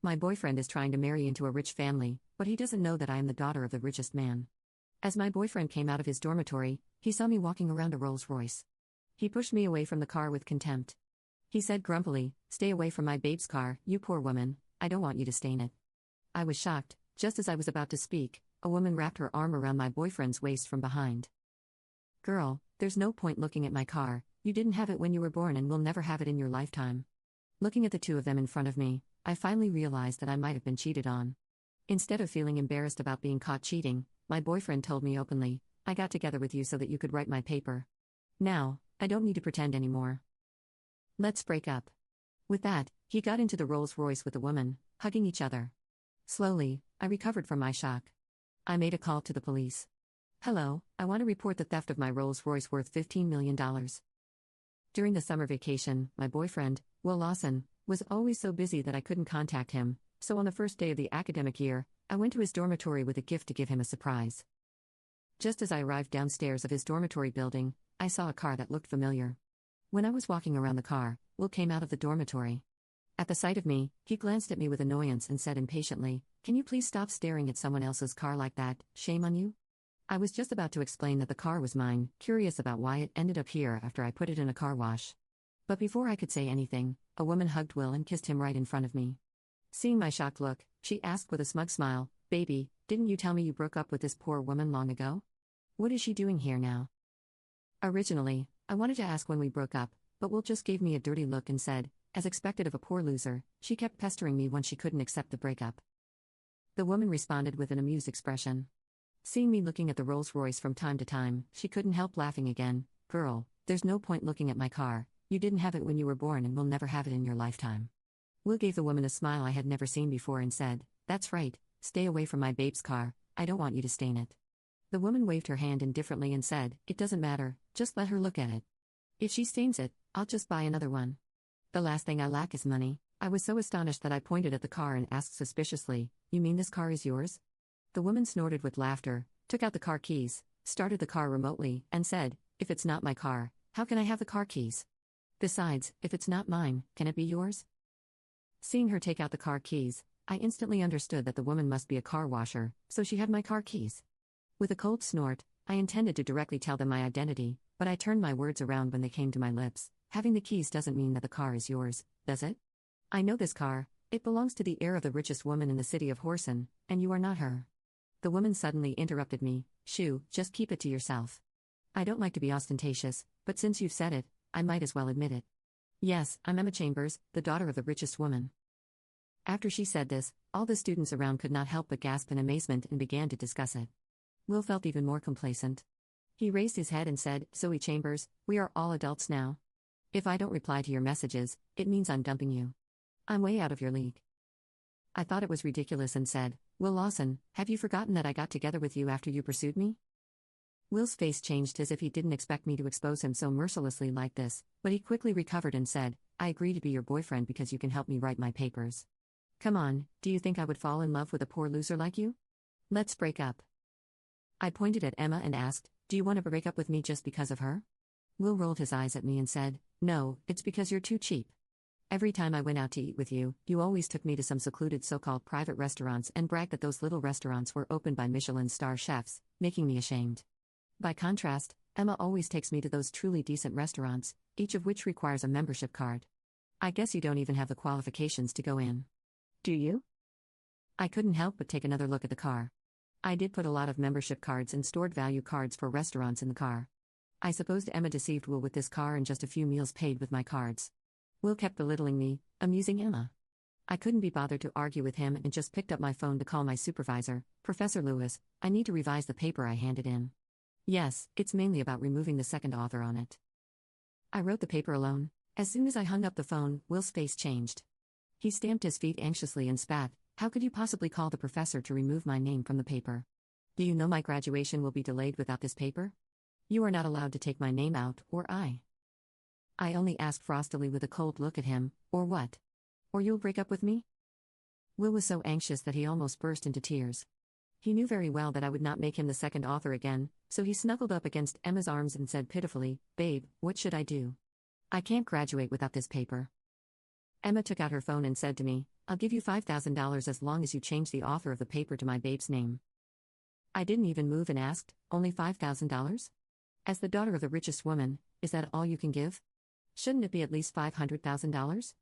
My boyfriend is trying to marry into a rich family, but he doesn't know that I am the daughter of the richest man. As my boyfriend came out of his dormitory, he saw me walking around a Rolls-Royce. He pushed me away from the car with contempt. He said grumpily, "Stay away from my babe's car, you poor woman, I don't want you to stain it." I was shocked. Just as I was about to speak, a woman wrapped her arm around my boyfriend's waist from behind. "Girl, there's no point looking at my car, you didn't have it when you were born and will never have it in your lifetime." Looking at the two of them in front of me, I finally realized that I might have been cheated on. Instead of feeling embarrassed about being caught cheating, my boyfriend told me openly, "I got together with you so that you could write my paper. Now, I don't need to pretend anymore. Let's break up." With that, he got into the Rolls-Royce with the woman, hugging each other. Slowly, I recovered from my shock. I made a call to the police. "Hello, I want to report the theft of my Rolls-Royce worth $15 million. During the summer vacation, my boyfriend, Will Lawson, was always so busy that I couldn't contact him, so on the first day of the academic year, I went to his dormitory with a gift to give him a surprise. Just as I arrived downstairs of his dormitory building, I saw a car that looked familiar. When I was walking around the car, Will came out of the dormitory. At the sight of me, he glanced at me with annoyance and said impatiently, "Can you please stop staring at someone else's car like that, shame on you?" I was just about to explain that the car was mine, curious about why it ended up here after I put it in a car wash. But before I could say anything, a woman hugged Will and kissed him right in front of me. Seeing my shocked look, she asked with a smug smile, "Baby, didn't you tell me you broke up with this poor woman long ago? What is she doing here now?" Originally, I wanted to ask when we broke up, but Will just gave me a dirty look and said, as expected of a poor loser, she kept pestering me when she couldn't accept the breakup. The woman responded with an amused expression. Seeing me looking at the Rolls-Royce from time to time, she couldn't help laughing again. "Girl, there's no point looking at my car, you didn't have it when you were born and will never have it in your lifetime." Will gave the woman a smile I had never seen before and said, "That's right, stay away from my babe's car, I don't want you to stain it." The woman waved her hand indifferently and said, "It doesn't matter, just let her look at it. If she stains it, I'll just buy another one. The last thing I lack is money." I was so astonished that I pointed at the car and asked suspiciously, "You mean this car is yours?" The woman snorted with laughter, took out the car keys, started the car remotely, and said, "If it's not my car, how can I have the car keys? Besides, if it's not mine, can it be yours?" Seeing her take out the car keys, I instantly understood that the woman must be a car washer, so she had my car keys. With a cold snort, I intended to directly tell them my identity, but I turned my words around when they came to my lips. "Having the keys doesn't mean that the car is yours, does it? I know this car, it belongs to the heir of the richest woman in the city of Horsen, and you are not her." The woman suddenly interrupted me, "Shoo, just keep it to yourself. I don't like to be ostentatious, but since you've said it, I might as well admit it. Yes, I'm Emma Chambers, the daughter of the richest woman." After she said this, all the students around could not help but gasp in amazement and began to discuss it. Will felt even more complacent. He raised his head and said, "Zoe Chambers, we are all adults now. If I don't reply to your messages, it means I'm dumping you. I'm way out of your league." I thought it was ridiculous and said, "Will Lawson, have you forgotten that I got together with you after you pursued me?" Will's face changed as if he didn't expect me to expose him so mercilessly like this, but he quickly recovered and said, "I agree to be your boyfriend because you can help me write my papers. Come on, do you think I would fall in love with a poor loser like you? Let's break up." I pointed at Emma and asked, "Do you want to break up with me just because of her?" Will rolled his eyes at me and said, "No, it's because you're too cheap. Every time I went out to eat with you, you always took me to some secluded so-called private restaurants and bragged that those little restaurants were opened by Michelin star chefs, making me ashamed. By contrast, Emma always takes me to those truly decent restaurants, each of which requires a membership card. I guess you don't even have the qualifications to go in. Do you?" I couldn't help but take another look at the car. I did put a lot of membership cards and stored value cards for restaurants in the car. I supposed Emma deceived Will with this car and just a few meals paid with my cards. Will kept belittling me, amusing Emma. I couldn't be bothered to argue with him and just picked up my phone to call my supervisor, Professor Lewis. "I need to revise the paper I handed in." "Yes, it's mainly about removing the second author on it." I wrote the paper alone. As soon as I hung up the phone, Will's face changed. He stamped his feet anxiously and spat, "How could you possibly call the professor to remove my name from the paper? Do you know my graduation will be delayed without this paper? You are not allowed to take my name out, or I only asked frostily with a cold look at him, "Or what? Or you'll break up with me?" Will was so anxious that he almost burst into tears. He knew very well that I would not make him the second author again, so he snuggled up against Emma's arms and said pitifully, "Babe, what should I do? I can't graduate without this paper." Emma took out her phone and said to me, "I'll give you $5,000 as long as you change the author of the paper to my babe's name." I didn't even move and asked, "Only $5,000? As the daughter of the richest woman, is that all you can give? Shouldn't it be at least $500,000?